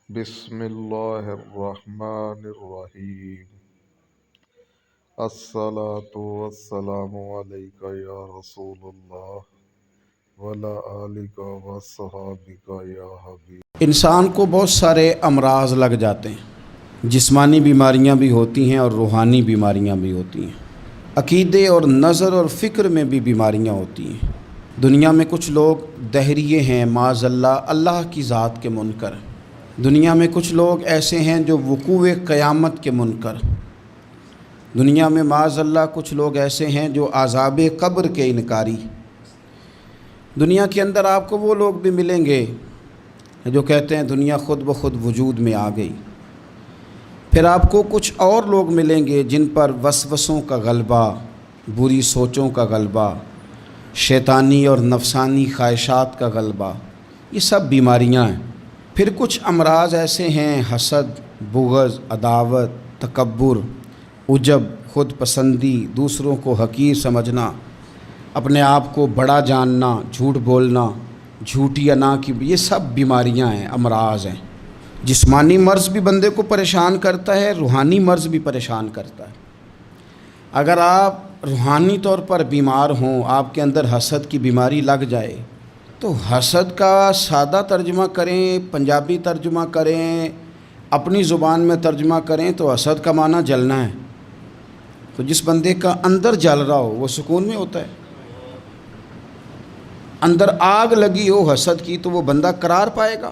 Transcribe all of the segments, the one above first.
بسم اللہ الرحمن الرحیم الصلاة والسلام علیک یا رسول اللہ وعلی آلک وصحابک یا حبیب۔ انسان کو بہت سارے امراض لگ جاتے ہیں، جسمانی بیماریاں بھی ہوتی ہیں اور روحانی بیماریاں بھی ہوتی ہیں، عقیدے اور نظر اور فکر میں بھی بیماریاں ہوتی ہیں۔ دنیا میں کچھ لوگ دہریے ہیں، معاذ اللہ کی ذات کے منکر۔ دنیا میں کچھ لوگ ایسے ہیں جو وقوع قیامت کے منکر۔ دنیا میں معاذ اللہ کچھ لوگ ایسے ہیں جو عذاب قبر کے انکاری۔ دنیا کے اندر آپ کو وہ لوگ بھی ملیں گے جو کہتے ہیں دنیا خود بخود وجود میں آ گئی۔ پھر آپ کو کچھ اور لوگ ملیں گے جن پر وسوسوں کا غلبہ، بری سوچوں کا غلبہ، شیطانی اور نفسانی خواہشات کا غلبہ، یہ سب بیماریاں ہیں۔ پھر کچھ امراض ایسے ہیں، حسد، بغض، عداوت، تکبر، عجب، خود پسندی، دوسروں کو حقیر سمجھنا، اپنے آپ کو بڑا جاننا، جھوٹ بولنا، جھوٹی انا کی، یہ سب بیماریاں ہیں، امراض ہیں۔ جسمانی مرض بھی بندے کو پریشان کرتا ہے، روحانی مرض بھی پریشان کرتا ہے۔ اگر آپ روحانی طور پر بیمار ہوں، آپ کے اندر حسد کی بیماری لگ جائے تو حسد کا سادہ ترجمہ کریں، پنجابی ترجمہ کریں، اپنی زبان میں ترجمہ کریں تو حسد کا معنی جلنا ہے۔ تو جس بندے کا اندر جل رہا ہو وہ سکون میں ہوتا ہے۔ اندر آگ لگی ہو حسد کی تو وہ بندہ قرار پائے گا۔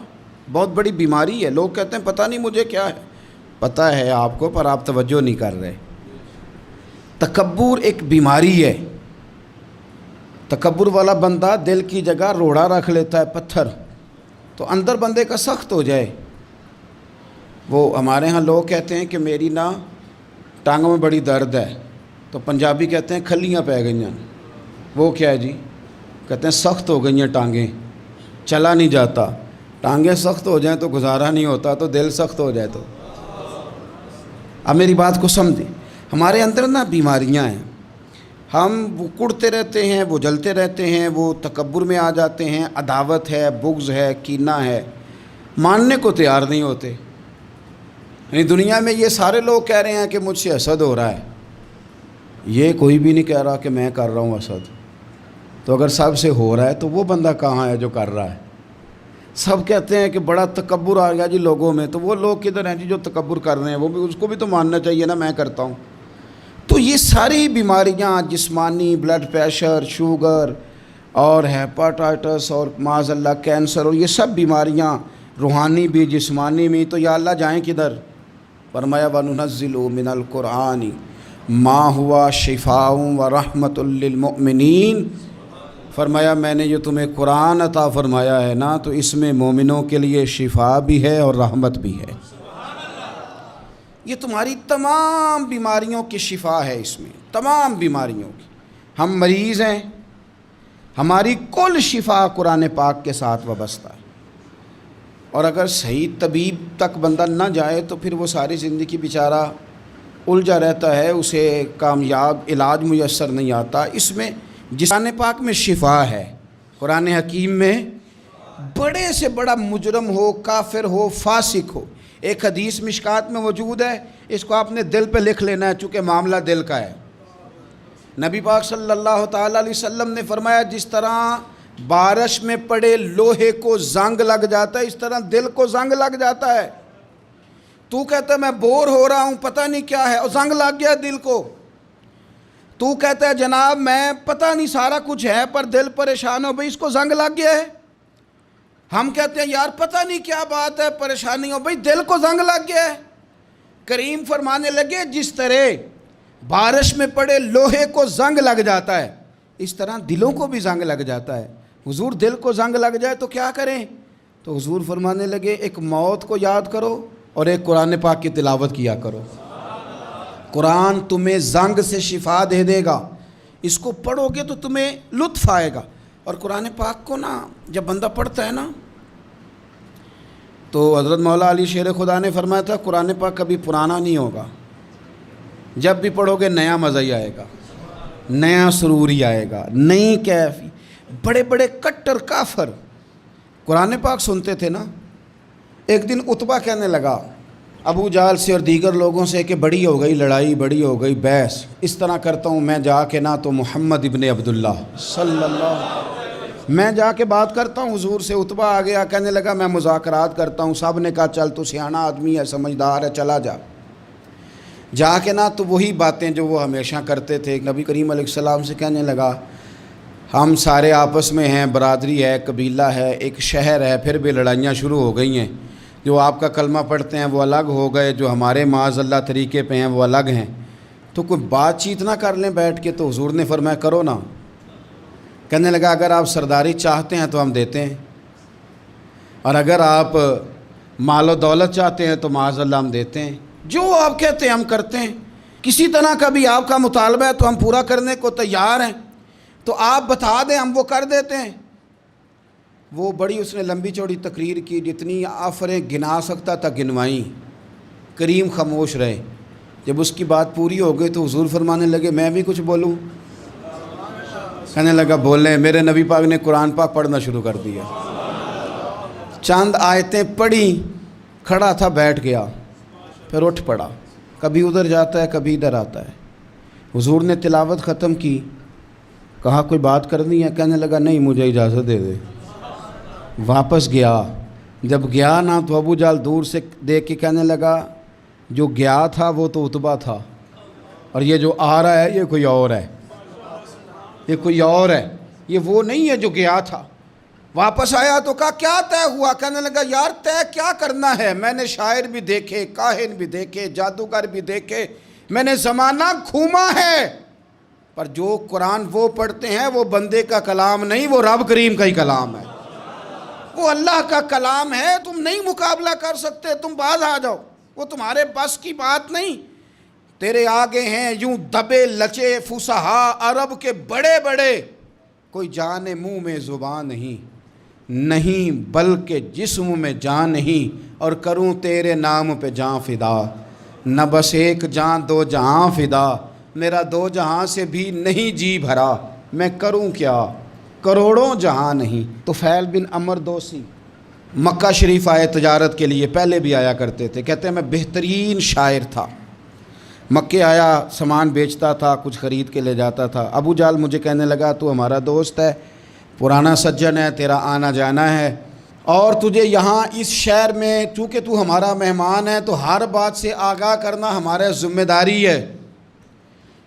بہت بڑی بیماری ہے۔ لوگ کہتے ہیں پتہ نہیں مجھے کیا ہے، پتہ ہے آپ کو پر آپ توجہ نہیں کر رہے۔ تکبر ایک بیماری ہے۔ تکبر والا بندہ دل کی جگہ روڑا رکھ لیتا ہے، پتھر، تو اندر بندے کا سخت ہو جائے۔ وہ ہمارے ہاں لوگ کہتے ہیں کہ میری نا ٹانگوں میں بڑی درد ہے، تو پنجابی کہتے ہیں کھلیاں پہ گئی ہیں۔ وہ کیا ہے جی؟ کہتے ہیں سخت ہو گئی ہیں ٹانگیں، چلا نہیں جاتا۔ ٹانگیں سخت ہو جائیں تو گزارا نہیں ہوتا، تو دل سخت ہو جائے تو۔ اب میری بات کو سمجھیں، ہمارے اندر نا بیماریاں ہیں، ہم وہ کڑتے رہتے ہیں، وہ جلتے رہتے ہیں، وہ تکبر میں آ جاتے ہیں، عداوت ہے، بغض ہے، کینہ ہے، ماننے کو تیار نہیں ہوتے۔ یعنی دنیا میں یہ سارے لوگ کہہ رہے ہیں کہ مجھ سے حسد ہو رہا ہے، یہ کوئی بھی نہیں کہہ رہا کہ میں کر رہا ہوں حسد۔ تو اگر سب سے ہو رہا ہے تو وہ بندہ کہاں ہے جو کر رہا ہے؟ سب کہتے ہیں کہ بڑا تکبر آ گیا جی لوگوں میں، تو وہ لوگ کدھر ہیں جی جو تکبر کر رہے ہیں؟ وہ بھی، اس کو بھی تو ماننا چاہیے نا میں کرتا ہوں۔ تو یہ ساری بیماریاں، جسمانی، بلڈ پریشر، شوگر اور ہیپاٹائٹس اور معاذ اللہ کینسر، اور یہ سب بیماریاں روحانی بھی جسمانی بھی، تو یا اللہ جائیں کدھر؟ فرمایا وَنُنَزِّلُ مِنَ الْقُرْآنِ مَا هُوَ شِفَاءٌ وَرَحْمَةٌ لِّلْمُؤْمِنِينَ۔ فرمایا میں نے جو تمہیں قرآن عطا فرمایا ہے نا، تو اس میں مومنوں کے لیے شفا بھی ہے اور رحمت بھی ہے۔ یہ تمہاری تمام بیماریوں کی شفا ہے، اس میں تمام بیماریوں کی۔ ہم مریض ہیں، ہماری کل شفا قرآن پاک کے ساتھ وابستہ ہے، اور اگر صحیح طبیب تک بندہ نہ جائے تو پھر وہ ساری زندگی بیچارہ الجھا رہتا ہے، اسے کامیاب علاج میسر نہیں آتا۔ اس میں قرآن پاک میں شفا ہے۔ قرآن حکیم میں بڑے سے بڑا مجرم ہو، کافر ہو، فاسق ہو، ایک حدیث مشکات میں موجود ہے، اس کو آپ نے دل پہ لکھ لینا ہے چونکہ معاملہ دل کا ہے۔ نبی پاک صلی اللہ تعالیٰ علیہ وسلم نے فرمایا جس طرح بارش میں پڑے لوہے کو زنگ لگ جاتا ہے، اس طرح دل کو زنگ لگ جاتا ہے۔ تو کہتا ہے میں بور ہو رہا ہوں، پتہ نہیں کیا ہے، اور زنگ لگ گیا دل کو۔ تو کہتا ہے جناب میں پتہ نہیں سارا کچھ ہے پر دل پریشان ہو، بھئی اس کو زنگ لگ گیا ہے۔ ہم کہتے ہیں یار پتہ نہیں کیا بات ہے، پریشانی ہو، بھئی دل کو زنگ لگ گیا ہے۔ کریم فرمانے لگے جس طرح بارش میں پڑے لوہے کو زنگ لگ جاتا ہے، اس طرح دلوں کو بھی زنگ لگ جاتا ہے۔ حضور دل کو زنگ لگ جائے تو کیا کریں؟ تو حضور فرمانے لگے ایک موت کو یاد کرو اور ایک قرآن پاک کی تلاوت کیا کرو۔ قرآن تمہیں زنگ سے شفا دے دے گا، اس کو پڑھو گے تو تمہیں لطف آئے گا۔ اور قرآن پاک کو نا جب بندہ پڑھتا ہے نا، تو حضرت مولا علی شیر خدا نے فرمایا تھا قرآن پاک کبھی پرانا نہیں ہوگا، جب بھی پڑھو گے نیا مزہ ہی آئے گا، نیا سرور ہی آئے گا، نئی کیفی۔ بڑے بڑے کٹر کافر قرآن پاک سنتے تھے نا، ایک دن عتبہ کہنے لگا ابو جہل سے اور دیگر لوگوں سے کہ بڑی ہو گئی لڑائی، بڑی ہو گئی بحث، اس طرح کرتا ہوں میں جا کے نہ تو محمد ابن عبداللہ صلی اللہ، میں جا کے بات کرتا ہوں حضور سے۔ عتبہ آ گیا، کہنے لگا میں مذاکرات کرتا ہوں۔ سب نے کہا چل تو سیاںا آدمی ہے، سمجھدار ہے، چلا جا۔ جا کے نہ تو وہی باتیں جو وہ ہمیشہ کرتے تھے، نبی کریم علیہ السلام سے کہنے لگا ہم سارے آپس میں ہیں، برادری ہے، قبیلہ ہے، ایک شہر ہے، پھر بھی لڑائیاں شروع ہو گئی ہیں۔ جو آپ کا کلمہ پڑھتے ہیں وہ الگ ہو گئے، جو ہمارے معاذ اللہ طریقے پہ ہیں وہ الگ ہیں، تو کوئی بات چیت نہ کر لیں بیٹھ کے۔ تو حضور نے فرمایا کرو نا۔ کہنے لگا اگر آپ سرداری چاہتے ہیں تو ہم دیتے ہیں، اور اگر آپ مال و دولت چاہتے ہیں تو معاذ اللہ ہم دیتے ہیں، جو آپ کہتے ہیں ہم کرتے ہیں۔ کسی طرح کا بھی آپ کا مطالبہ ہے تو ہم پورا کرنے کو تیار ہیں، تو آپ بتا دیں ہم وہ کر دیتے ہیں۔ وہ بڑی اس نے لمبی چوڑی تقریر کی، جتنی آفریں گنا سکتا تھا گنوائیں۔ کریم خاموش رہے۔ جب اس کی بات پوری ہو گئی تو حضور فرمانے لگے میں بھی کچھ بولوں؟ کہنے لگا بولیں۔ میرے نبی پاک نے قرآن پاک پڑھنا شروع کر دیا، چند آیتیں پڑھی، کھڑا تھا بیٹھ گیا، پھر اٹھ پڑا، کبھی ادھر جاتا ہے کبھی ادھر آتا ہے۔ حضور نے تلاوت ختم کی، کہا کوئی بات کرنی ہے؟ کہنے لگا نہیں مجھے اجازت دے دے۔ واپس گیا، جب گیا نا تو ابو جہل دور سے دیکھ کے کہنے لگا جو گیا تھا وہ تو عتبہ تھا، اور یہ جو آ رہا ہے یہ کوئی اور ہے، یہ کوئی اور ہے، یہ وہ نہیں ہے جو گیا تھا۔ واپس آیا تو کہا کیا طے ہوا؟ کہنے لگا یار طے کیا کرنا ہے، میں نے شاعر بھی دیکھے، کاہن بھی دیکھے، جادوگر بھی دیکھے، میں نے زمانہ گھوما ہے، پر جو قرآن وہ پڑھتے ہیں وہ بندے کا کلام نہیں، وہ رب کریم کا ہی کلام ہے، وہ اللہ کا کلام ہے۔ تم نہیں مقابلہ کر سکتے، تم باز آ جاؤ، وہ تمہارے بس کی بات نہیں۔ تیرے آگے ہیں یوں دبے لچے فصحا عرب کے بڑے بڑے، کوئی جان منہ میں زبان نہیں بلکہ جسم میں جان نہیں، اور کروں تیرے نام پہ جان فدا، نہ بس ایک جان دو جہاں فدا، میرا دو جہاں سے بھی نہیں جی بھرا، میں کروں کیا کروڑوں جہاں نہیں۔ طفیل بن عمر دوسی مکہ شریف آئے تجارت کے لیے، پہلے بھی آیا کرتے تھے، کہتے ہیں میں بہترین شاعر تھا، مکے آیا سامان بیچتا تھا، کچھ خرید کے لے جاتا تھا۔ ابو جہل مجھے کہنے لگا تو ہمارا دوست ہے، پرانا سجن ہے، تیرا آنا جانا ہے، اور تجھے یہاں اس شہر میں چونکہ تو ہمارا مہمان ہے تو ہر بات سے آگاہ کرنا ہمارا ذمہ داری ہے۔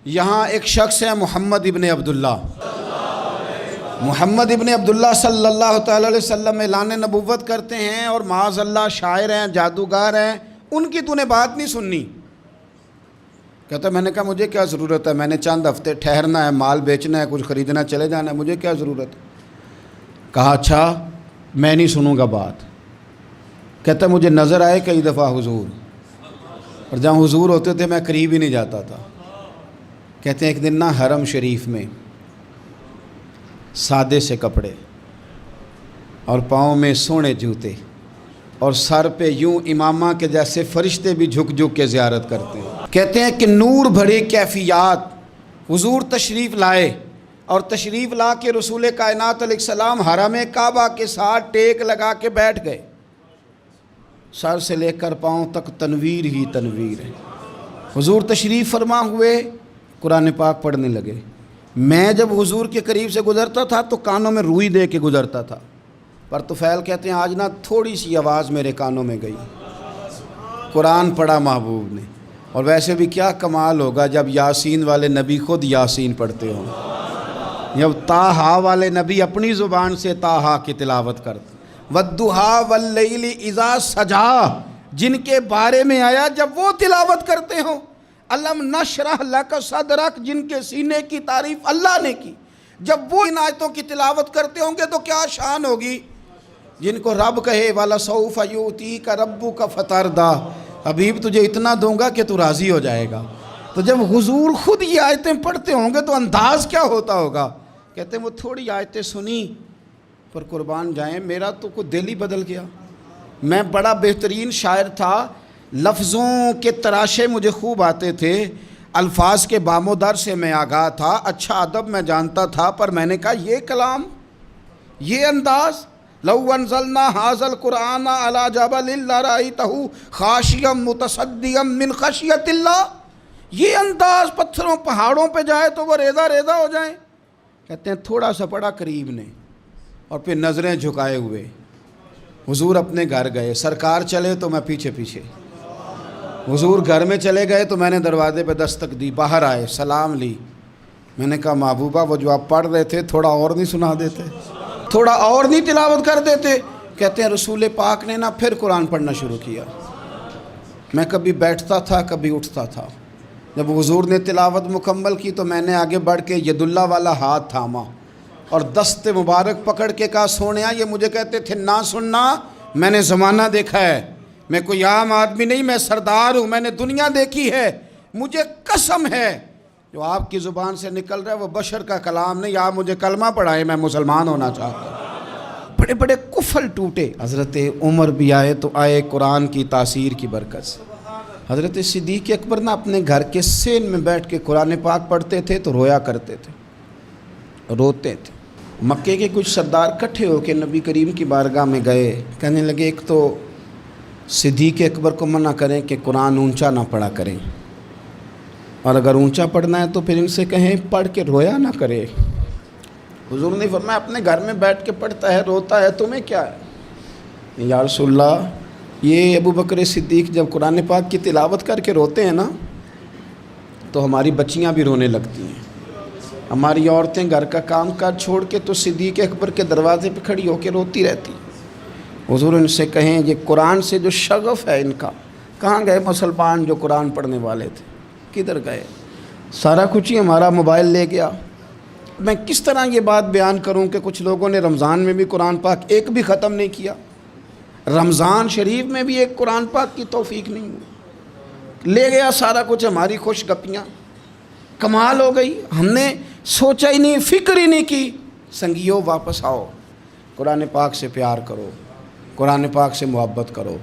یہاں ایک شخص ہے محمد ابن عبداللہ، محمد ابن عبداللہ صلی اللہ تعالی علیہ وسلم اعلان نبوت کرتے ہیں، اور معاذ اللہ شاعر ہیں، جادوگر ہیں، ان کی تو نے بات نہیں سننی۔ کہتا میں نے کہا مجھے کیا ضرورت ہے، میں نے چند ہفتے ٹھہرنا ہے، مال بیچنا ہے، کچھ خریدنا، چلے جانا ہے، مجھے کیا ضرورت ہے؟ کہا اچھا میں نہیں سنوں گا بات۔ کہتا مجھے نظر آئے کئی دفعہ حضور، اور جہاں حضور ہوتے تھے میں قریب ہی نہیں جاتا تھا۔ کہتے ہیں ایک دن نا حرم شریف میں سادے سے کپڑے اور پاؤں میں سونے جوتے اور سر پہ یوں امامہ کے جیسے فرشتے بھی جھک جھک کے زیارت کرتے ہیں۔ کہتے ہیں کہ نور بھرے کیفیات حضور تشریف لائے، اور تشریف لا کے رسول کائنات علیہ السلام حرم کعبہ کے ساتھ ٹیک لگا کے بیٹھ گئے، سر سے لے کر پاؤں تک تنویر ہی تنویر ہے۔ حضور تشریف فرما ہوئے، قرآن پاک پڑھنے لگے۔ میں جب حضور کے قریب سے گزرتا تھا تو کانوں میں روئی دے کے گزرتا تھا، پر طفیل کہتے ہیں آج نا تھوڑی سی آواز میرے کانوں میں گئی، قرآن پڑھا محبوب نے۔ اور ویسے بھی کیا کمال ہوگا جب یاسین والے نبی خود یاسین پڑھتے ہوں، جب طٰہٰ والے نبی اپنی زبان سے طٰہٰ کی تلاوت کرتے، وَالضُّحَىٰ وَاللَّيْلِ اِذَا سَجَىٰ جن کے بارے میں آیا جب وہ تلاوت کرتے ہوں، الم نشرح لک صدرک جن کے سینے کی تعریف اللہ نے کی، جب وہ ان آیتوں کی تلاوت کرتے ہوں گے تو کیا شان ہوگی۔ جن کو رب کہے وَلَسَوْفَ يُؤْتِيكَ رَبُّكَ فَتَرْضَىٰ حبیب تجھے اتنا دوں گا کہ تو راضی ہو جائے گا۔ تو جب حضور خود یہ آیتیں پڑھتے ہوں گے تو انداز کیا ہوتا ہوگا۔ کہتے ہیں وہ تھوڑی آیتیں سنی پر قربان جائیں میرا تو کوئی دل ہی بدل گیا۔ میں بڑا بہترین شاعر تھا، لفظوں کے تراشے مجھے خوب آتے تھے، الفاظ کے بام و در سے میں آگاہ تھا، اچھا ادب میں جانتا تھا، پر میں نے کہا یہ کلام، یہ انداز، لو انزلنا ھذا القرآن علی جبل لرأیتہ خاشعا متصدعا من خشیۃ اللہ. یہ انداز پتھروں پہاڑوں پہ جائے تو وہ ریزہ ریزہ ہو جائیں. کہتے ہیں تھوڑا سا پڑا قریب نے اور پھر نظریں جھکائے ہوئے. حضور اپنے گھر گئے، سرکار چلے تو میں پیچھے پیچھے. حضور گھر میں چلے گئے تو میں نے دروازے پہ دستک دی، باہر آئے، سلام لی. میں نے کہا محبوبہ وہ جو آپ پڑھ رہے تھے تھوڑا اور نہیں سنا دیتے، تھوڑا اور نہیں تلاوت کر دیتے؟ کہتے ہیں رسول پاک نے نا پھر قرآن پڑھنا شروع کیا. میں کبھی بیٹھتا تھا کبھی اٹھتا تھا. جب حضور نے تلاوت مکمل کی تو میں نے آگے بڑھ کے ید اللہ والا ہاتھ تھاما اور دست مبارک پکڑ کے کہا سونیا، یہ مجھے کہتے تھے نہ سننا، میں نے زمانہ دیکھا ہے، میں کوئی عام آدمی نہیں، میں سردار ہوں، میں نے دنیا دیکھی ہے. مجھے قسم ہے جو آپ کی زبان سے نکل رہا ہے وہ بشر کا کلام نہیں. آپ مجھے کلمہ پڑھائیں، میں مسلمان ہونا چاہتا ہوں. بڑے بڑے کفل ٹوٹے. حضرت عمر بھی آئے تو آئے قرآن کی تاثیر کی برکت سے. حضرت صدیق اکبر نا اپنے گھر کے سین میں بیٹھ کے قرآن پاک پڑھتے تھے تو رویا کرتے تھے، روتے تھے. مکے کے کچھ سردار کٹھے ہو کے نبی کریم کی بارگاہ میں گئے، کہنے لگے ایک تو صدیق اکبر کو منع کریں کہ قرآن اونچا نہ پڑھا کریں، اور اگر اونچا پڑھنا ہے تو پھر ان سے کہیں پڑھ کے رویا نہ کرے. حضور نے فرمایا اپنے گھر میں بیٹھ کے پڑھتا ہے روتا ہے، تمہیں کیا ہے؟ یا رسول اللہ، یہ ابو بکر صدیق جب قرآن پاک کی تلاوت کر کے روتے ہیں نا تو ہماری بچیاں بھی رونے لگتی ہیں. ہماری عورتیں گھر کا کام کاج چھوڑ کے تو صدیق اکبر کے دروازے پہ کھڑی ہو کے روتی رہتی. حضور ان سے کہیں یہ قرآن سے جو شغف ہے ان کا، کہاں گئے مسلمان جو قرآن پڑھنے والے تھے؟ کدھر گئے؟ سارا کچھ ہی ہمارا موبائل لے گیا. میں کس طرح یہ بات بیان کروں کہ کچھ لوگوں نے رمضان میں بھی قرآن پاک ایک بھی ختم نہیں کیا، رمضان شریف میں بھی ایک قرآن پاک کی توفیق نہیں ہوئی. لے گیا سارا کچھ، ہماری خوش گپیاں. کمال ہو گئی، ہم نے سوچا ہی نہیں، فکر ہی نہیں کی. سنگیو واپس آؤ، قرآن پاک سے پیار کرو، قرآن پاک سے محبت کرو،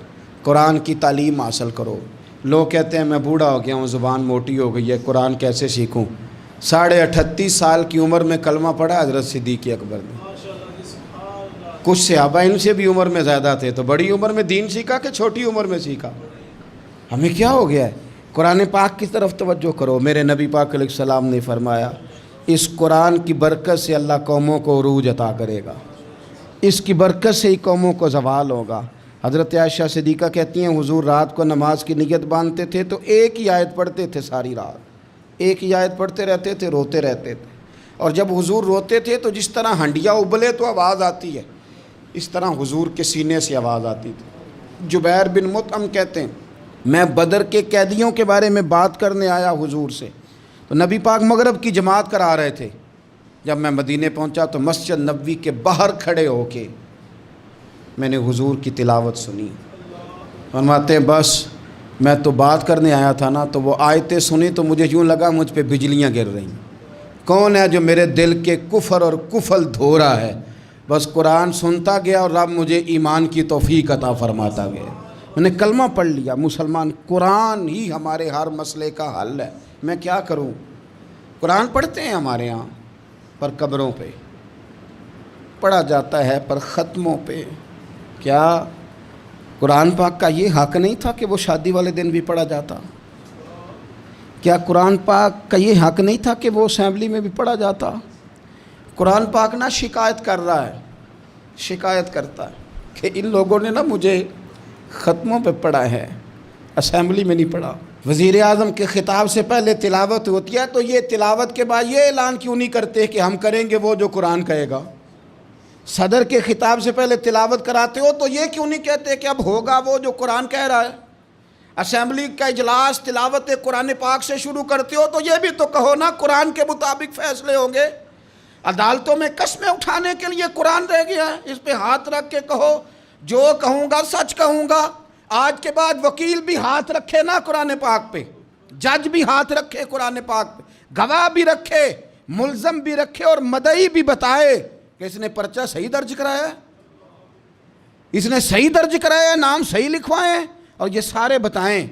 قرآن کی تعلیم حاصل کرو. لوگ کہتے ہیں میں بوڑھا ہو گیا ہوں، زبان موٹی ہو گئی ہے، قرآن کیسے سیکھوں؟ 38.5 سال کی عمر میں کلمہ پڑھا حضرت صدیق اکبر نے. کچھ صحابہ ان سے بھی عمر میں زیادہ تھے، تو بڑی عمر میں دین سیکھا کہ چھوٹی عمر میں سیکھا؟ ہمیں کیا ہو گیا ہے؟ قرآن پاک کی طرف توجہ کرو. میرے نبی پاک علیہ السلام نے فرمایا اس قرآن کی برکت سے اللہ قوموں کو عروج عطا کرے گا، اس کی برکت سے ہی قوموں کو زوال ہوگا. حضرت عائشہ صدیقہ کہتی ہیں حضور رات کو نماز کی نیت باندھتے تھے تو ایک ہی آیت پڑھتے تھے ساری رات، ایک ہی آیت پڑھتے رہتے تھے، روتے رہتے تھے. اور جب حضور روتے تھے تو جس طرح ہنڈیا ابلے تو آواز آتی ہے، اس طرح حضور کے سینے سے آواز آتی تھی. جبیر بن مطعم کہتے ہیں میں بدر کے قیدیوں کے بارے میں بات کرنے آیا حضور سے، تو نبی پاک مغرب کی جماعت کرا رہے تھے. جب میں مدینے پہنچا تو مسجد نبوی کے باہر کھڑے ہو کے میں نے حضور کی تلاوت سنی. فرماتے ہیں بس میں تو بات کرنے آیا تھا نا، تو وہ آیتیں سنی تو مجھے یوں لگا مجھ پہ بجلیاں گر رہی. کون ہے جو میرے دل کے کفر اور کفل دھو رہا ہے؟ بس قرآن سنتا گیا اور رب مجھے ایمان کی توفیق عطا فرماتا گیا. میں نے کلمہ پڑھ لیا، مسلمان. قرآن ہی ہمارے ہر مسئلے کا حل ہے. میں کیا کروں؟ قرآن پڑھتے ہیں ہمارے ہاں، پر قبروں پہ پڑھا جاتا ہے، پر ختموں پہ. کیا قرآن پاک کا یہ حق نہیں تھا کہ وہ شادی والے دن بھی پڑھا جاتا؟ کیا قرآن پاک کا یہ حق نہیں تھا کہ وہ اسمبلی میں بھی پڑھا جاتا؟ قرآن پاک نہ شکایت کر رہا ہے، شکایت کرتا ہے کہ ان لوگوں نے نا مجھے ختموں پہ پڑھا ہے، اسمبلی میں نہیں پڑھا. وزیر اعظم کے خطاب سے پہلے تلاوت ہوتی ہے تو یہ تلاوت کے بعد یہ اعلان کیوں نہیں کرتے کہ ہم کریں گے وہ جو قرآن کہے گا؟ صدر کے خطاب سے پہلے تلاوت کراتے ہو تو یہ کیوں نہیں کہتے کہ اب ہوگا وہ جو قرآن کہہ رہا ہے؟ اسمبلی کا اجلاس تلاوت قرآن پاک سے شروع کرتے ہو تو یہ بھی تو کہو نا قرآن کے مطابق فیصلے ہوں گے. عدالتوں میں قسمیں اٹھانے کے لیے قرآن رہ گیا ہے، اس پہ ہاتھ رکھ کے کہو جو کہوں گا سچ کہوں گا. آج کے بعد وکیل بھی ہاتھ رکھے نا قرآن پاک پہ، جج بھی ہاتھ رکھے قرآن پاک پہ، گواہ بھی رکھے، ملزم بھی رکھے، اور مدعی بھی بتائے کہ اس نے پرچہ صحیح درج کرایا ہے، اس نے صحیح درج کرایا ہے، نام صحیح لکھوائے، اور یہ سارے بتائیں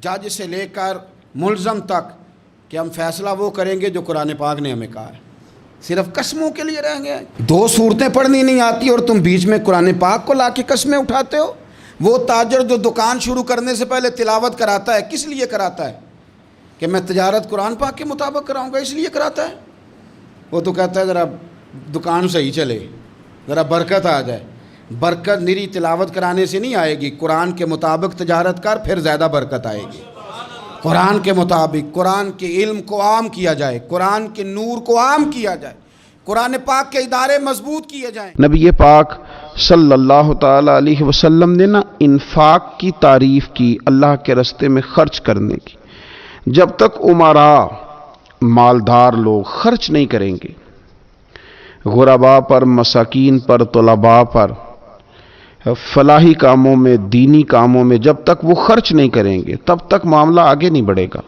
جج سے لے کر ملزم تک کہ ہم فیصلہ وہ کریں گے جو قرآن پاک نے ہمیں کہا ہے. صرف قسموں کے لیے رہ گیا ہے۔ 2 صورتیں پڑھنی نہیں آتی اور تم بیچ میں قرآن پاک کو لا کے قسمیں اٹھاتے ہو۔ وہ تاجر جو دکان شروع کرنے سے پہلے تلاوت کراتا ہے، کس لیے کراتا ہے؟ کہ میں تجارت قرآن پاک کے مطابق کراؤں گا، اس لیے کراتا ہے۔ وہ تو کہتا ہے ذرا دکان صحیح چلے، ذرا برکت آ جائے۔ برکت نری تلاوت کرانے سے نہیں آئے گی، قرآن کے مطابق تجارت کر، پھر زیادہ برکت آئے گی۔ قرآن کے مطابق، قرآن کے علم کو عام کیا جائے، قرآن کے نور کو عام کیا جائے، قرآن پاک کے ادارے مضبوط کیے جائیں۔ نبی پاک صلی اللہ تعالی علیہ وسلم نے انفاق کی تعریف کی، اللہ کے راستے میں خرچ کرنے کی۔ جب تک امراء مالدار لوگ خرچ نہیں کریں گے غرباء پر، مساکین پر، طلباء پر، فلاحی کاموں میں، دینی کاموں میں جب تک وہ خرچ نہیں کریں گے تب تک معاملہ آگے نہیں بڑھے گا۔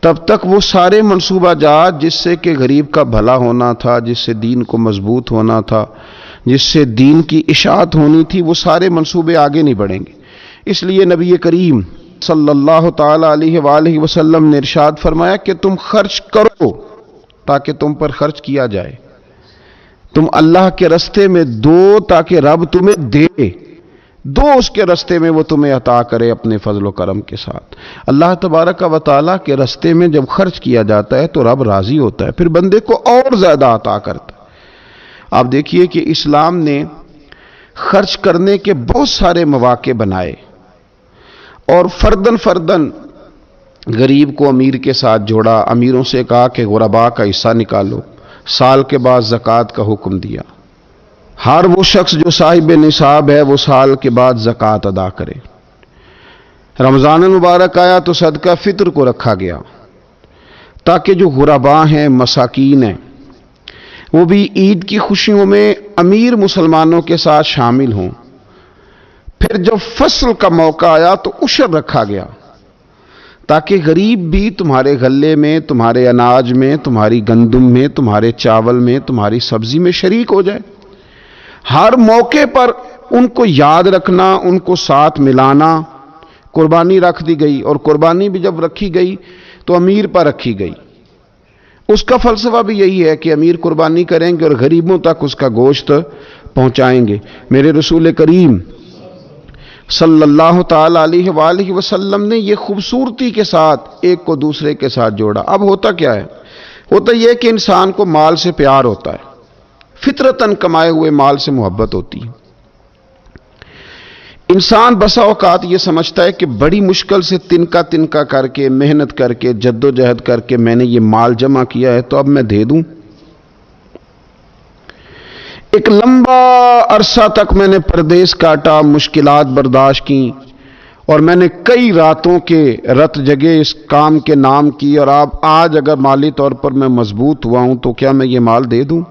تب تک وہ سارے منصوبہ جات جس سے کہ غریب کا بھلا ہونا تھا، جس سے دین کو مضبوط ہونا تھا، جس سے دین کی اشاعت ہونی تھی، وہ سارے منصوبے آگے نہیں بڑھیں گے۔ اس لیے نبی کریم صلی اللہ تعالی علیہ وآلہ وسلم نے ارشاد فرمایا کہ تم خرچ کرو تاکہ تم پر خرچ کیا جائے، تم اللہ کے راستے میں دو تاکہ رب تمہیں دے، دو اس کے راستے میں وہ تمہیں عطا کرے اپنے فضل و کرم کے ساتھ۔ اللہ تبارک و تعالیٰ کے راستے میں جب خرچ کیا جاتا ہے تو رب راضی ہوتا ہے، پھر بندے کو اور زیادہ عطا کرتا ہے۔ آپ دیکھیے کہ اسلام نے خرچ کرنے کے بہت سارے مواقع بنائے اور فردن فردن غریب کو امیر کے ساتھ جوڑا، امیروں سے کہا کہ غرباء کا حصہ نکالو، سال کے بعد زکوٰۃ کا حکم دیا، ہر وہ شخص جو صاحب نصاب ہے وہ سال کے بعد زکوٰۃ ادا کرے۔ رمضان المبارک آیا تو صدقہ فطر کو رکھا گیا تاکہ جو غرباء ہیں، مساکین ہیں، وہ بھی عید کی خوشیوں میں امیر مسلمانوں کے ساتھ شامل ہوں۔ پھر جب فصل کا موقع آیا تو عشر رکھا گیا تاکہ غریب بھی تمہارے غلے میں، تمہارے اناج میں، تمہاری گندم میں، تمہارے چاول میں، تمہاری سبزی میں شریک ہو جائے۔ ہر موقع پر ان کو یاد رکھنا، ان کو ساتھ ملانا۔ قربانی رکھ دی گئی، اور قربانی بھی جب رکھی گئی تو امیر پر رکھی گئی۔ اس کا فلسفہ بھی یہی ہے کہ امیر قربانی کریں گے اور غریبوں تک اس کا گوشت پہنچائیں گے۔ میرے رسول کریم صلی اللہ تعالی علیہ وآلہ وسلم نے یہ خوبصورتی کے ساتھ ایک کو دوسرے کے ساتھ جوڑا۔ اب ہوتا کیا ہے؟ ہوتا یہ کہ انسان کو مال سے پیار ہوتا ہے، فطرتاً کمائے ہوئے مال سے محبت ہوتی ہے۔ انسان بسا اوقات یہ سمجھتا ہے کہ بڑی مشکل سے تنکا کر کے، محنت کر کے، جد و جہد کر کے میں نے یہ مال جمع کیا ہے تو اب میں دے دوں۔ ایک لمبا عرصہ تک میں نے پردیس کاٹا، مشکلات برداشت کی، اور میں نے کئی راتوں کے رت جگے اس کام کے نام کی، اور آج اگر مالی طور پر میں مضبوط ہوا ہوں تو کیا میں یہ مال دے دوں؟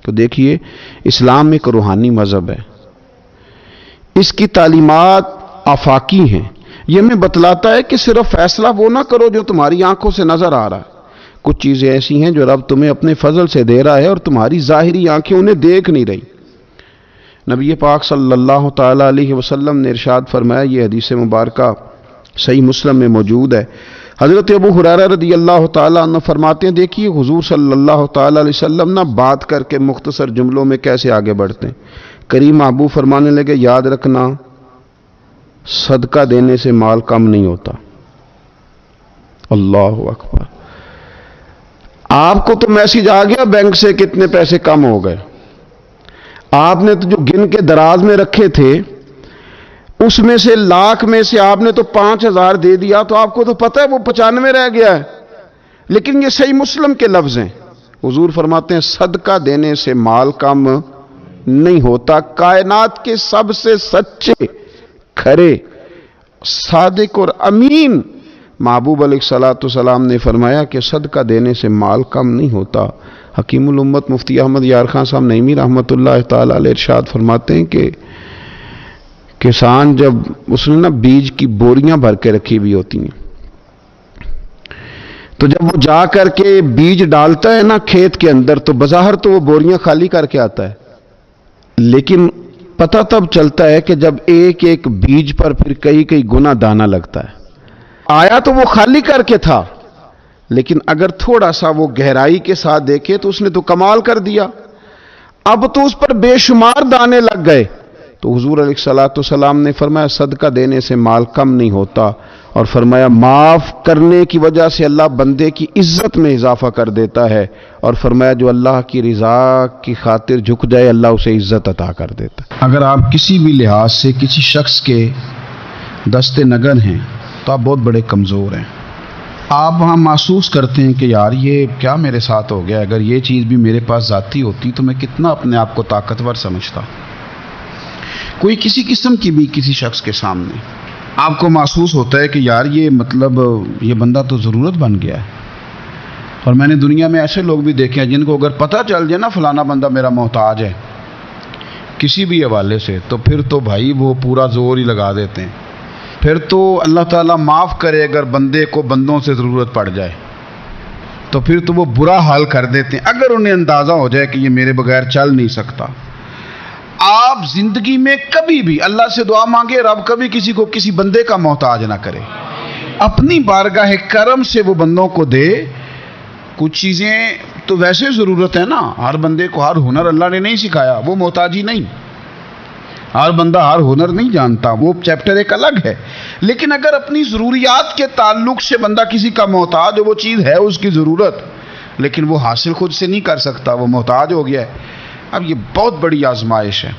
تو دیکھیے، اسلام ایک روحانی مذہب ہے، اس کی تعلیمات آفاقی ہیں۔ یہ ہمیں بتلاتا ہے کہ صرف فیصلہ وہ نہ کرو جو تمہاری آنکھوں سے نظر آ رہا ہے، کچھ چیزیں ایسی ہیں جو رب تمہیں اپنے فضل سے دے رہا ہے اور تمہاری ظاہری آنکھیں انہیں دیکھ نہیں رہی۔ نبی پاک صلی اللہ تعالی علیہ وسلم نے ارشاد فرمایا، یہ حدیث مبارکہ صحیح مسلم میں موجود ہے، حضرت ابو ہریرہ رضی اللہ تعالیٰ عنہ فرماتے ہیں، دیکھیے حضور صلی اللہ تعالیٰ علیہ وسلم نہ بات کر کے مختصر جملوں میں کیسے آگے بڑھتے ہیں۔ کریم محبوب فرمانے لگے، یاد رکھنا صدقہ دینے سے مال کم نہیں ہوتا۔ اللہ اکبر! آپ کو تو میسج آ گیا بینک سے کتنے پیسے کم ہو گئے، آپ نے تو جو گن کے دراز میں رکھے تھے اس میں سے لاکھ میں سے آپ نے تو 5,000 دے دیا، تو آپ کو تو پتہ ہے وہ 95 رہ گیا ہے۔ لیکن یہ صحیح مسلم کے لفظ ہیں، حضور فرماتے ہیں صدقہ دینے سے مال کم نہیں ہوتا۔ کائنات کے سب سے سچے، کھرے، صادق اور امین محبوب علیہ الصلوۃ والسلام نے فرمایا کہ صدقہ دینے سے مال کم نہیں ہوتا۔ حکیم الامت مفتی احمد یار خان صاحب نعیمی رحمۃ اللہ تعالی علیہ ارشاد فرماتے ہیں کہ کسان جب اس نے بیج کی بوریاں بھر کے رکھی ہوئی ہوتی ہیں، تو جب وہ جا کر کے بیج ڈالتا ہے کھیت کے اندر، تو بظاہر تو وہ بوریاں خالی کر کے آتا ہے، لیکن پتہ تب چلتا ہے کہ جب ایک ایک بیج پر پھر کئی گنا دانہ لگتا ہے۔ آیا تو وہ خالی کر کے تھا، لیکن اگر تھوڑا سا وہ گہرائی کے ساتھ دیکھے تو اس نے تو کمال کر دیا، اب تو اس پر بے شمار دانے لگ گئے۔ تو حضور علیہ الصلوۃ والسلام نے فرمایا صدقہ دینے سے مال کم نہیں ہوتا، اور فرمایا معاف کرنے کی وجہ سے اللہ بندے کی عزت میں اضافہ کر دیتا ہے، اور فرمایا جو اللہ کی رضا کی خاطر جھک جائے اللہ اسے عزت عطا کر دیتا ہے۔ اگر آپ کسی بھی لحاظ سے کسی شخص کے دست نگر ہیں تو آپ بہت بڑے کمزور ہیں۔ آپ وہاں محسوس کرتے ہیں کہ یار یہ کیا میرے ساتھ ہو گیا، اگر یہ چیز بھی میرے پاس ذاتی ہوتی تو میں کتنا اپنے آپ کو طاقتور سمجھتا۔ کوئی کسی قسم کی بھی کسی شخص کے سامنے آپ کو محسوس ہوتا ہے کہ یار یہ مطلب یہ بندہ تو ضرورت بن گیا ہے۔ اور میں نے دنیا میں ایسے لوگ بھی دیکھے ہیں جن کو اگر پتہ چل جائے نا فلانا بندہ میرا محتاج ہے کسی بھی حوالے سے، تو پھر تو بھائی وہ پورا زور ہی لگا دیتے ہیں۔ پھر تو اللہ تعالیٰ معاف کرے اگر بندے کو بندوں سے ضرورت پڑ جائے تو پھر تو وہ برا حال کر دیتے ہیں اگر انہیں اندازہ ہو جائے کہ یہ میرے بغیر چل نہیں سکتا۔ آپ زندگی میں کبھی بھی اللہ سے دعا مانگے رب کبھی کسی کو کسی بندے کا محتاج نہ کرے، اپنی بارگاہ کرم سے وہ بندوں کو دے۔ کچھ چیزیں تو ویسے ضرورت ہے نا، ہر بندے کو ہر ہنر اللہ نے نہیں سکھایا، وہ محتاجی نہیں، ہر بندہ ہر ہنر نہیں جانتا، وہ چیپٹر ایک الگ ہے۔ لیکن اگر اپنی ضروریات کے تعلق سے بندہ کسی کا محتاج ہو، وہ چیز ہے اس کی ضرورت لیکن وہ حاصل خود سے نہیں کر سکتا، وہ محتاج ہو گیا ہے، اب یہ بہت بڑی آزمائش ہے۔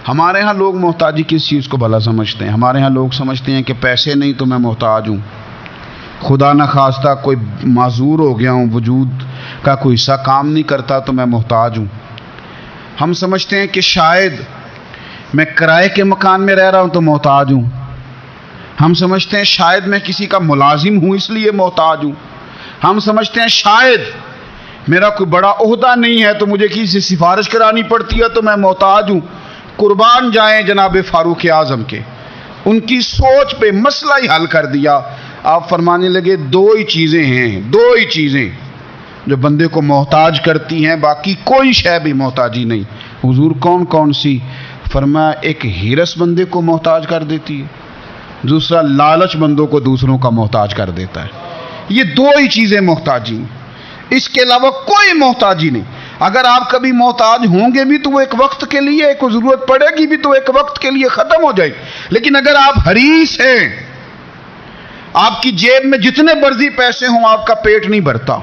ہمارے ہاں لوگ محتاجی کس چیز کو بھلا سمجھتے ہیں؟ ہمارے ہاں لوگ سمجھتے ہیں کہ پیسے نہیں تو میں محتاج ہوں، خدا نہ خواستہ کوئی معذور ہو گیا ہوں، وجود کا کوئی حصہ کام نہیں کرتا تو میں محتاج ہوں۔ ہم سمجھتے ہیں کہ شاید میں کرائے کے مکان میں رہ رہا ہوں تو محتاج ہوں۔ ہم سمجھتے ہیں شاید میں کسی کا ملازم ہوں اس لیے محتاج ہوں۔ ہم سمجھتے ہیں شاید میرا کوئی بڑا عہدہ نہیں ہے تو مجھے کسی سے سفارش کرانی پڑتی ہے تو میں محتاج ہوں۔ قربان جائیں جناب فاروق اعظم کے، ان کی سوچ پہ مسئلہ ہی حل کر دیا۔ آپ فرمانے لگے دو ہی چیزیں ہیں، دو ہی چیزیں جو بندے کو محتاج کرتی ہیں، باقی کوئی شے بھی محتاجی نہیں۔ حضور کون کون سی؟ فرمایا ایک ہرس بندے کو محتاج کر دیتی ہے، دوسرا لالچ بندوں کو دوسروں کا محتاج کر دیتا ہے۔ یہ دو ہی چیزیں محتاجی ہیں، اس کے علاوہ کوئی محتاجی نہیں۔ اگر آپ کبھی محتاج ہوں گے بھی تو وہ ایک وقت کے لیے، ایک ضرورت پڑے گی بھی تو ایک وقت کے لیے ختم ہو جائے گی۔ لیکن اگر آپ حریص ہیں، آپ کی جیب میں جتنے مرضی پیسے ہوں آپ کا پیٹ نہیں بھرتا،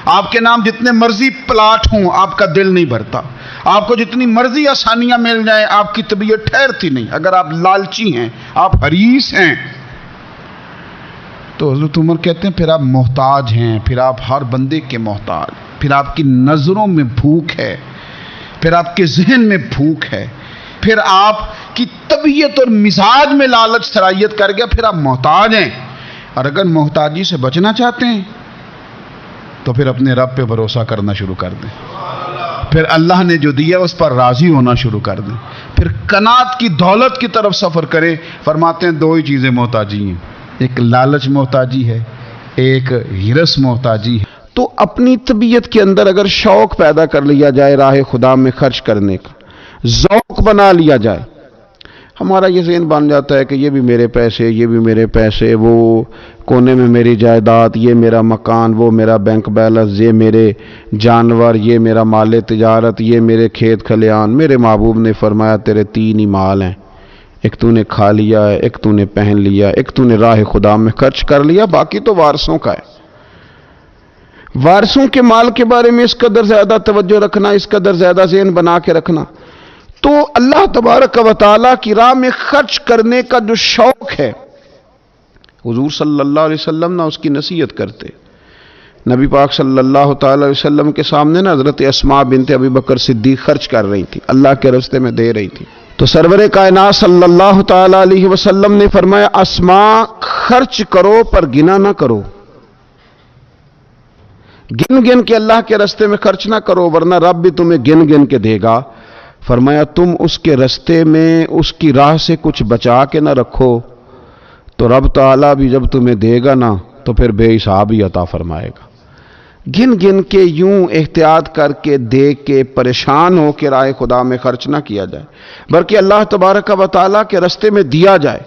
آپ کے نام جتنے مرضی پلاٹ ہوں آپ کا دل نہیں بھرتا، آپ کو جتنی مرضی آسانیاں مل جائیں آپ کی طبیعت ٹھہرتی نہیں۔ اگر آپ لالچی ہیں، آپ حریص ہیں، تو حضرت عمر کہتے ہیں پھر آپ محتاج ہیں، پھر آپ ہر بندے کے محتاج، پھر آپ کی نظروں میں بھوک ہے، پھر آپ کے ذہن میں بھوک ہے، پھر آپ کی طبیعت اور مزاج میں لالچ سرایت کر گیا، پھر آپ محتاج ہیں۔ اور اگر محتاجی سے بچنا چاہتے ہیں تو پھر اپنے رب پہ بھروسہ کرنا شروع کر دیں، پھر اللہ نے جو دیا اس پر راضی ہونا شروع کر دیں، پھر قناعت کی دولت کی طرف سفر کریں۔ فرماتے ہیں دو ہی چیزیں محتاجی ہیں، ایک لالچ محتاجی ہے، ایک ہرس محتاجی ہے۔ تو اپنی طبیعت کے اندر اگر شوق پیدا کر لیا جائے راہ خدا میں خرچ کرنے کا، ذوق بنا لیا جائے، ہمارا یہ ذہن بن جاتا ہے کہ یہ بھی میرے پیسے، یہ بھی میرے پیسے، وہ کونے میں میری جائیداد، یہ میرا مکان، وہ میرا بینک بیلنس، یہ میرے جانور، یہ میرا مال تجارت، یہ میرے کھیت کھلیان۔ میرے محبوب نے فرمایا تیرے تین ہی مال ہیں، ایک تو نے کھا لیا ہے، ایک تو نے پہن لیا، ایک تو نے راہ خدا میں خرچ کر لیا، باقی تو وارثوں کا ہے۔ وارثوں کے مال کے بارے میں اس قدر زیادہ توجہ رکھنا، اس قدر زیادہ ذہن بنا کے رکھنا، تو اللہ تبارک و تعالیٰ کی راہ میں خرچ کرنے کا جو شوق ہے، حضور صلی اللہ علیہ وسلم نہ اس کی نصیحت کرتے۔ نبی پاک صلی اللہ تعالی علیہ وسلم کے سامنے نا حضرت اسماء بنت ابی بکر صدیق خرچ کر رہی تھی، اللہ کے راستے میں دے رہی تھی، تو سرور کائنات صلی اللہ تعالی علیہ وسلم نے فرمایا اسماء خرچ کرو پر گنا نہ کرو، گن گن کے اللہ کے راستے میں خرچ نہ کرو ورنہ رب بھی تمہیں گن گن کے دے گا۔ فرمایا تم اس کے راستے میں اس کی راہ سے کچھ بچا کے نہ رکھو تو رب تعالیٰ بھی جب تمہیں دے گا نا تو پھر بے حساب ہی عطا فرمائے گا۔ گن گن کے یوں احتیاط کر کے دے کے پریشان ہو کے راہ خدا میں خرچ نہ کیا جائے، بلکہ اللہ تبارک و تعالیٰ کے راستے میں دیا جائے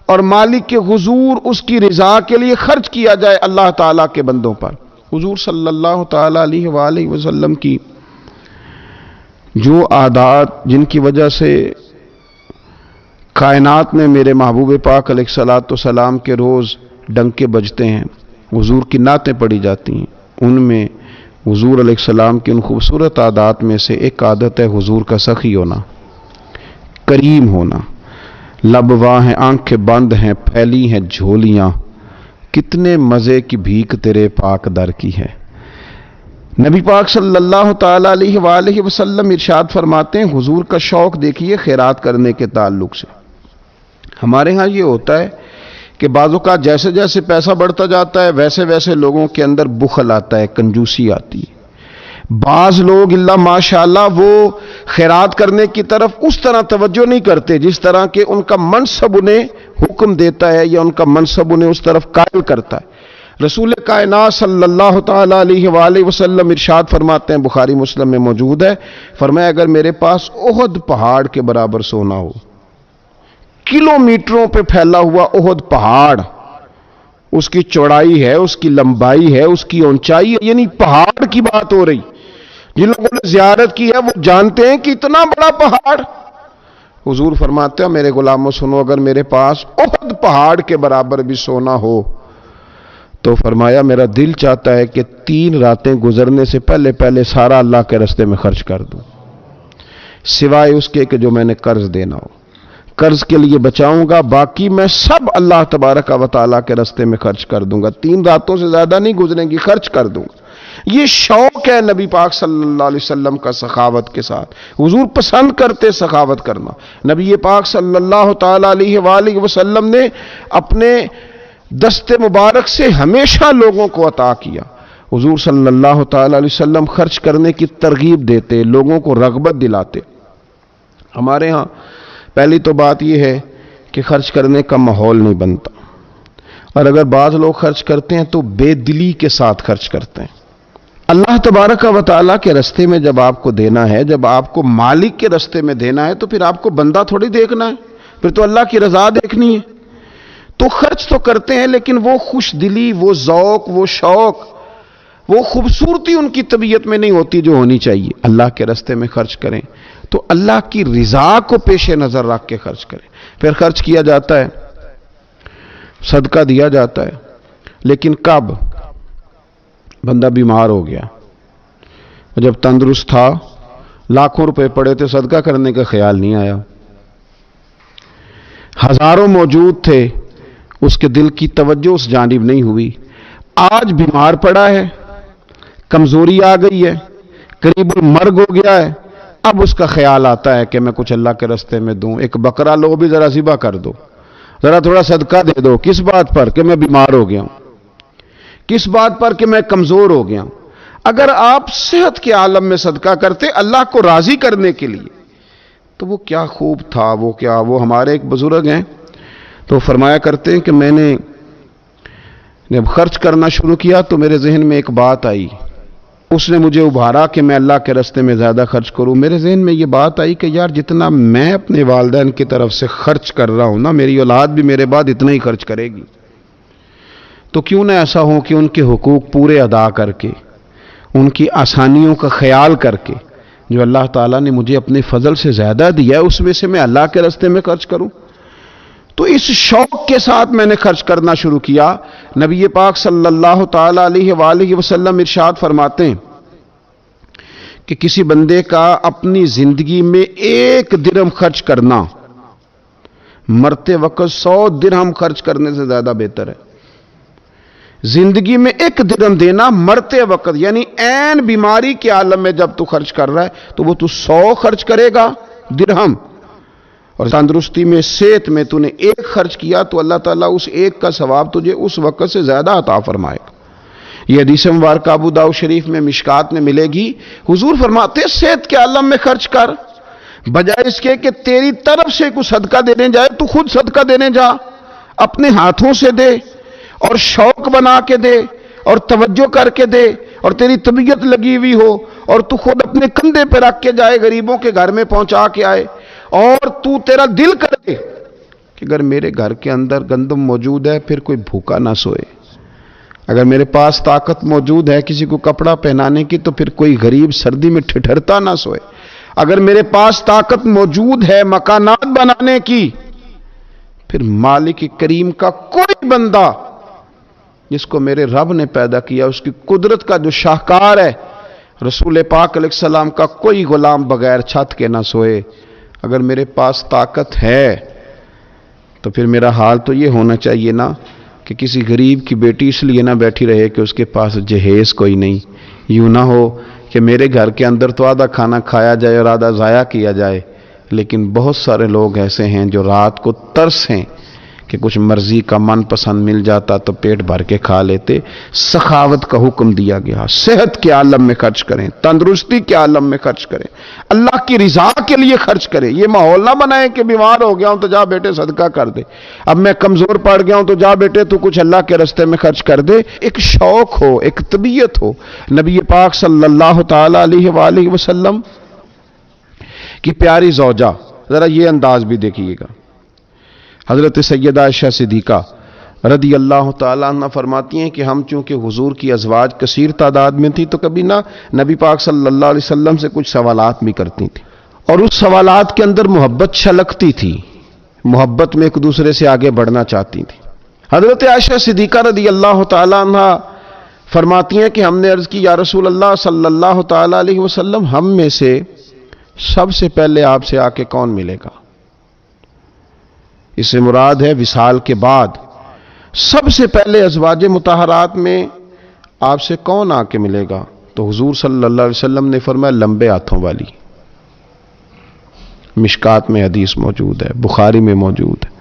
اور مالک کے حضور اس کی رضا کے لیے خرچ کیا جائے اللہ تعالیٰ کے بندوں پر۔ حضور صلی اللہ تعالیٰ علیہ وآلہ وسلم کی جو عادات جن کی وجہ سے کائنات میں میرے محبوب پاک علیہ الصلوۃ والسلام کے روز ڈنکے بجتے ہیں، حضور کی نعتیں پڑھی جاتی ہیں، ان میں حضور علیہ السلام کی ان خوبصورت عادات میں سے ایک عادت ہے حضور کا سخی ہونا، کریم ہونا۔ لب واں ہیں، آنکھیں بند ہیں، پھیلی ہیں جھولیاں، کتنے مزے کی بھیک تیرے پاک در کی ہے۔ نبی پاک صلی اللہ تعالیٰ علیہ وآلہ وسلم ارشاد فرماتے ہیں، حضور کا شوق دیکھیے خیرات کرنے کے تعلق سے۔ ہمارے ہاں یہ ہوتا ہے کہ بعض اوقات جیسے جیسے پیسہ بڑھتا جاتا ہے ویسے ویسے لوگوں کے اندر بخل آتا ہے، کنجوسی آتی ہے۔ بعض لوگ اللہ ماشاءاللہ وہ خیرات کرنے کی طرف اس طرح توجہ نہیں کرتے جس طرح کہ ان کا منصب انہیں حکم دیتا ہے یا ان کا منصب انہیں اس طرف قائل کرتا ہے۔ رسول کائنات صلی اللہ تعالیٰ علیہ وآلہ وسلم ارشاد فرماتے ہیں، بخاری مسلم میں موجود ہے، فرمایا اگر میرے پاس احد پہاڑ کے برابر سونا ہو، کلومیٹروں پہ پھیلا ہوا احد پہاڑ، اس کی چوڑائی ہے، اس کی لمبائی ہے، اس کی اونچائی ہے، یعنی پہاڑ کی بات ہو رہی، جن لوگوں نے زیارت کی ہے وہ جانتے ہیں کہ اتنا بڑا پہاڑ۔ حضور فرماتے ہیں میرے غلاموں سنو، اگر میرے پاس احد پہاڑ کے برابر بھی سونا ہو تو فرمایا میرا دل چاہتا ہے کہ 3 راتیں گزرنے سے پہلے پہلے سارا اللہ کے راستے میں خرچ کر دوں، سوائے اس کے کہ جو میں نے قرض دینا ہو، قرض کے لیے بچاؤں گا، باقی میں سب اللہ تبارک و تعالیٰ کے راستے میں خرچ کر دوں گا، 3 راتوں سے زیادہ نہیں گزریں گی، خرچ کر دوں گا۔ یہ شوق ہے نبی پاک صلی اللہ علیہ وسلم کا سخاوت کے ساتھ، حضور پسند کرتے سخاوت کرنا۔ نبی پاک صلی اللہ تعالیٰ علیہ وآلہ وسلم نے اپنے دست مبارک سے ہمیشہ لوگوں کو عطا کیا۔ حضور صلی اللہ تعالیٰ علیہ وسلم خرچ کرنے کی ترغیب دیتے، لوگوں کو رغبت دلاتے۔ ہمارے ہاں پہلی تو بات یہ ہے کہ خرچ کرنے کا ماحول نہیں بنتا، اور اگر بعض لوگ خرچ کرتے ہیں تو بے دلی کے ساتھ خرچ کرتے ہیں۔ اللہ تبارک و تعالیٰ کے راستے میں جب آپ کو دینا ہے، جب آپ کو مالک کے راستے میں دینا ہے تو پھر آپ کو بندہ تھوڑی دیکھنا ہے، پھر تو اللہ کی رضا دیکھنی ہے۔ تو خرچ تو کرتے ہیں لیکن وہ خوش دلی، وہ ذوق، وہ شوق، وہ خوبصورتی ان کی طبیعت میں نہیں ہوتی جو ہونی چاہیے۔ اللہ کے راستے میں خرچ کریں تو اللہ کی رضا کو پیش نظر رکھ کے خرچ کریں۔ پھر خرچ کیا جاتا ہے، صدقہ دیا جاتا ہے، لیکن کب؟ بندہ بیمار ہو گیا، جب تندرست تھا، لاکھوں روپے پڑے تھے، صدقہ کرنے کا خیال نہیں آیا۔ ہزاروں موجود تھے، اس کے دل کی توجہ اس جانب نہیں ہوئی۔ آج بیمار پڑا ہے، کمزوری آ گئی ہے، قریب المرگ ہو گیا ہے، اب اس کا خیال آتا ہے کہ میں کچھ اللہ کے راستے میں دوں، ایک بکرا لو بھی ذرا ذبح کر دو، ذرا تھوڑا صدقہ دے دو۔ کس بات پر؟ کہ میں بیمار ہو گیا ہوں، کس بات پر؟ کہ میں کمزور ہو گیا ہوں۔ اگر آپ صحت کے عالم میں صدقہ کرتے اللہ کو راضی کرنے کے لیے تو وہ کیا خوب تھا، وہ ہمارے ایک بزرگ ہیں تو فرمایا کرتے ہیں کہ میں نے جب خرچ کرنا شروع کیا تو میرے ذہن میں ایک بات آئی، اس نے مجھے ابھارا کہ میں اللہ کے راستے میں زیادہ خرچ کروں۔ میرے ذہن میں یہ بات آئی کہ یار جتنا میں اپنے والدین کی طرف سے خرچ کر رہا ہوں نا، میری اولاد بھی میرے بعد اتنا ہی خرچ کرے گی، تو کیوں نہ ایسا ہو کہ ان کے حقوق پورے ادا کر کے، ان کی آسانیوں کا خیال کر کے، جو اللہ تعالیٰ نے مجھے اپنے فضل سے زیادہ دیا ہے اس میں سے میں اللہ کے راستے میں خرچ کروں۔ تو اس شوق کے ساتھ میں نے خرچ کرنا شروع کیا۔ نبی پاک صلی اللہ تعالیٰ علیہ وآلہ وسلم ارشاد فرماتے ہیں کہ کسی بندے کا اپنی زندگی میں 1 درہم خرچ کرنا مرتے وقت 100 درہم خرچ کرنے سے زیادہ بہتر ہے۔ زندگی میں 1 درہم دینا مرتے وقت، یعنی عین بیماری کے عالم میں جب تو خرچ کر رہا ہے تو وہ تو 100 خرچ کرے گا درہم، اور تندرستی میں، صحت میں تو نے 1 خرچ کیا تو اللہ تعالیٰ اس 1 کا ثواب تجھے اس وقت سے زیادہ عطا فرمائے گا۔ یہ حدیث مبارکہ ابو داؤد شریف میں مشکات میں ملے گی۔ حضور فرماتے صحت کے عالم میں خرچ کر، بجائے اس کے کہ تیری طرف سے کوئی صدقہ دینے جائے تو خود صدقہ دینے جا، اپنے ہاتھوں سے دے اور شوق بنا کے دے اور توجہ کر کے دے، اور تیری طبیعت لگی ہوئی ہو اور تو خود اپنے کندھے پہ رکھ کے جائے، غریبوں کے گھر میں پہنچا کے آئے، اور تو تیرا دل کرے کہ اگر میرے گھر کے اندر گندم موجود ہے پھر کوئی بھوکا نہ سوئے، اگر میرے پاس طاقت موجود ہے کسی کو کپڑا پہنانے کی تو پھر کوئی غریب سردی میں ٹھٹھرتا نہ سوئے. اگر میرے پاس طاقت موجود ہے مکانات بنانے کی، پھر مالک کریم کا کوئی بندہ جس کو میرے رب نے پیدا کیا، اس کی قدرت کا جو شاہکار ہے رسول پاک علیہ السلام کا، کوئی غلام بغیر چھت کے نہ سوئے. اگر میرے پاس طاقت ہے تو پھر میرا حال تو یہ ہونا چاہیے نا کہ کسی غریب کی بیٹی اس لیے نہ بیٹھی رہے کہ اس کے پاس جہیز کوئی نہیں. یوں نہ ہو کہ میرے گھر کے اندر تو آدھا کھانا کھایا جائے اور آدھا ضائع کیا جائے، لیکن بہت سارے لوگ ایسے ہیں جو رات کو ترس ہیں کہ کچھ مرضی کا من پسند مل جاتا تو پیٹ بھر کے کھا لیتے. سخاوت کا حکم دیا گیا. صحت کے عالم میں خرچ کریں، تندرستی کے عالم میں خرچ کریں، اللہ کی رضا کے لیے خرچ کریں. یہ ماحول نہ بنائیں کہ بیمار ہو گیا ہوں تو جا بیٹے صدقہ کر دے، اب میں کمزور پڑ گیا ہوں تو جا بیٹے تو کچھ اللہ کے راستے میں خرچ کر دے. ایک شوق ہو، ایک طبیعت ہو. نبی پاک صلی اللہ تعالی علیہ وآلہ وسلم کی پیاری زوجہ، ذرا یہ انداز بھی دیکھیے گا. حضرت سیدہ عائشہ صدیقہ رضی اللہ تعالیٰ عنہ فرماتی ہیں کہ ہم چونکہ حضور کی ازواج کثیر تعداد میں تھی تو کبھی نہ نبی پاک صلی اللہ علیہ وسلم سے کچھ سوالات بھی کرتی تھی، اور اس سوالات کے اندر محبت چھلکتی تھی، محبت میں ایک دوسرے سے آگے بڑھنا چاہتی تھی. حضرت عائشہ صدیقہ رضی اللہ تعالیٰ عنہ فرماتی ہیں کہ ہم نے عرض کی یا رسول اللہ صلی اللہ تعالیٰ علیہ وسلم، ہم میں سے سب سے پہلے آپ سے آ کے کون ملے گا؟ اس سے مراد ہے وصال کے بعد سب سے پہلے ازواج مطہرات میں آپ سے کون آ کے ملے گا؟ تو حضور صلی اللہ علیہ وسلم نے فرمایا لمبے ہاتھوں والی. مشکات میں حدیث موجود ہے، بخاری میں موجود ہے.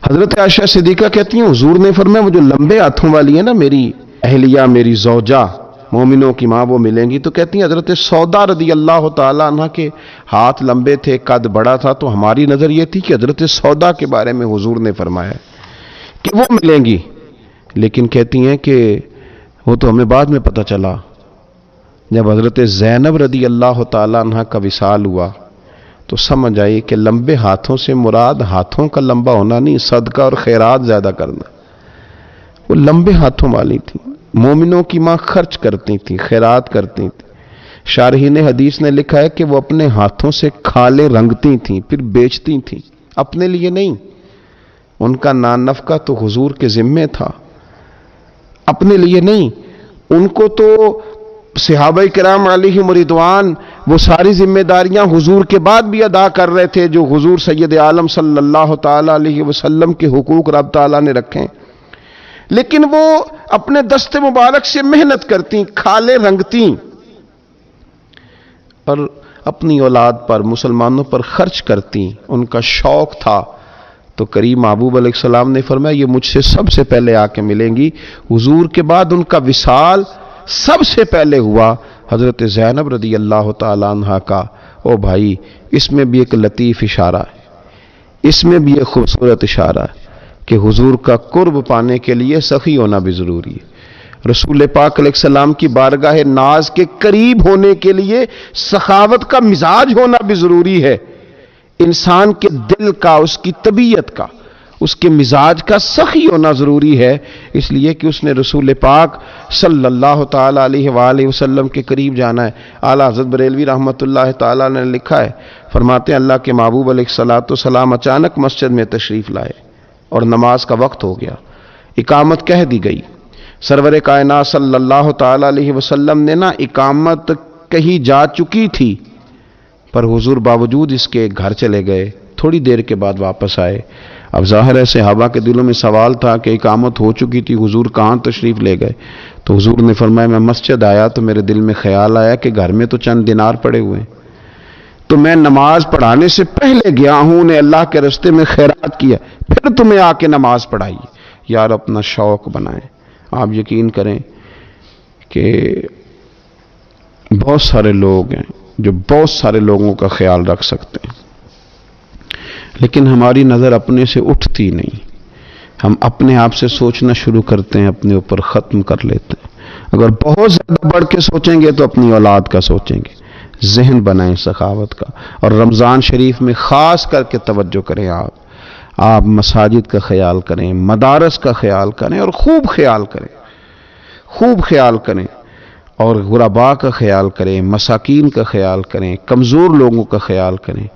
حضرت عائشہ صدیقہ کہتی ہیں حضور نے فرمایا وہ جو لمبے ہاتھوں والی ہے نا، میری اہلیہ، میری زوجہ، مومنوں کی ماں، وہ ملیں گی. تو کہتی ہیں حضرت سودا رضی اللہ تعالیٰ عنہ کے ہاتھ لمبے تھے، قد بڑا تھا، تو ہماری نظر یہ تھی کہ حضرت سودا کے بارے میں حضور نے فرمایا کہ وہ ملیں گی. لیکن کہتی ہیں کہ وہ تو ہمیں بعد میں پتہ چلا جب حضرت زینب رضی اللہ تعالیٰ عنہ کا وصال ہوا تو سمجھ آئی کہ لمبے ہاتھوں سے مراد ہاتھوں کا لمبا ہونا نہیں، صدقہ اور خیرات زیادہ کرنا. وہ لمبے ہاتھوں والی تھی، مومنوں کی ماں، خرچ کرتی تھی، خیرات کرتی تھی. شارحین حدیث نے لکھا ہے کہ وہ اپنے ہاتھوں سے کھالے رنگتی تھیں پھر بیچتی تھیں، اپنے لیے نہیں. ان کا نان نفقہ تو حضور کے ذمے تھا، اپنے لیے نہیں. ان کو تو صحابہ کرام علیہم رضوان وہ ساری ذمہ داریاں حضور کے بعد بھی ادا کر رہے تھے جو حضور سید عالم صلی اللہ تعالی علیہ وسلم کے حقوق رب تعالیٰ نے رکھے. لیکن وہ اپنے دست مبارک سے محنت کرتی، کھالے رنگتی اور اپنی اولاد پر، مسلمانوں پر خرچ کرتی. ان کا شوق تھا. تو کریم محبوب علیہ السلام نے فرمایا یہ مجھ سے سب سے پہلے آ کے ملیں گی. حضور کے بعد ان کا وصال سب سے پہلے ہوا حضرت زینب رضی اللہ تعالیٰ عنہ کا. او بھائی، اس میں بھی ایک لطیف اشارہ ہے، اس میں بھی ایک خوبصورت اشارہ ہے کہ حضور کا قرب پانے کے لیے سخی ہونا بھی ضروری ہے. رسول پاک علیہ السلام کی بارگاہ ناز کے قریب ہونے کے لیے سخاوت کا مزاج ہونا بھی ضروری ہے. انسان کے دل کا، اس کی طبیعت کا، اس کے مزاج کا سخی ہونا ضروری ہے، اس لیے کہ اس نے رسول پاک صلی اللہ تعالی علیہ وآلہ وسلم کے قریب جانا ہے. اعلیٰ حضرت بریلوی رحمۃ اللہ تعالی نے لکھا ہے، فرماتے ہیں اللہ کے محبوب علیہ الصلوۃ والسلام اچانک مسجد میں تشریف لائے اور نماز کا وقت ہو گیا. اقامت کہہ دی گئی. سرور کائنات صلی اللہ تعالی علیہ وسلم نے نا اقامت کہیں جا چکی تھی، پر حضور باوجود اس کے گھر چلے گئے. تھوڑی دیر کے بعد واپس آئے. اب ظاہر ہے صحابہ کے دلوں میں سوال تھا کہ اقامت ہو چکی تھی، حضور کہاں تشریف لے گئے؟ تو حضور نے فرمایا میں مسجد آیا تو میرے دل میں خیال آیا کہ گھر میں تو چند دینار پڑے ہوئے ہیں، تو میں نماز پڑھانے سے پہلے گیا ہوں، نے اللہ کے راستے میں خیرات کیا، پھر تمہیں آ کے نماز پڑھائی. یار اپنا شوق بنائیں. آپ یقین کریں کہ بہت سارے لوگ ہیں جو بہت سارے لوگوں کا خیال رکھ سکتے ہیں، لیکن ہماری نظر اپنے سے اٹھتی نہیں. ہم اپنے آپ سے سوچنا شروع کرتے ہیں، اپنے اوپر ختم کر لیتے ہیں. اگر بہت زیادہ بڑھ کے سوچیں گے تو اپنی اولاد کا سوچیں گے. ذہن بنائیں سخاوت کا، اور رمضان شریف میں خاص کر کے توجہ کریں. آپ مساجد کا خیال کریں، مدارس کا خیال کریں اور خوب خیال کریں. خوب خیال کریں اور غرباء کا خیال کریں، مساکین کا خیال کریں، کمزور لوگوں کا خیال کریں۔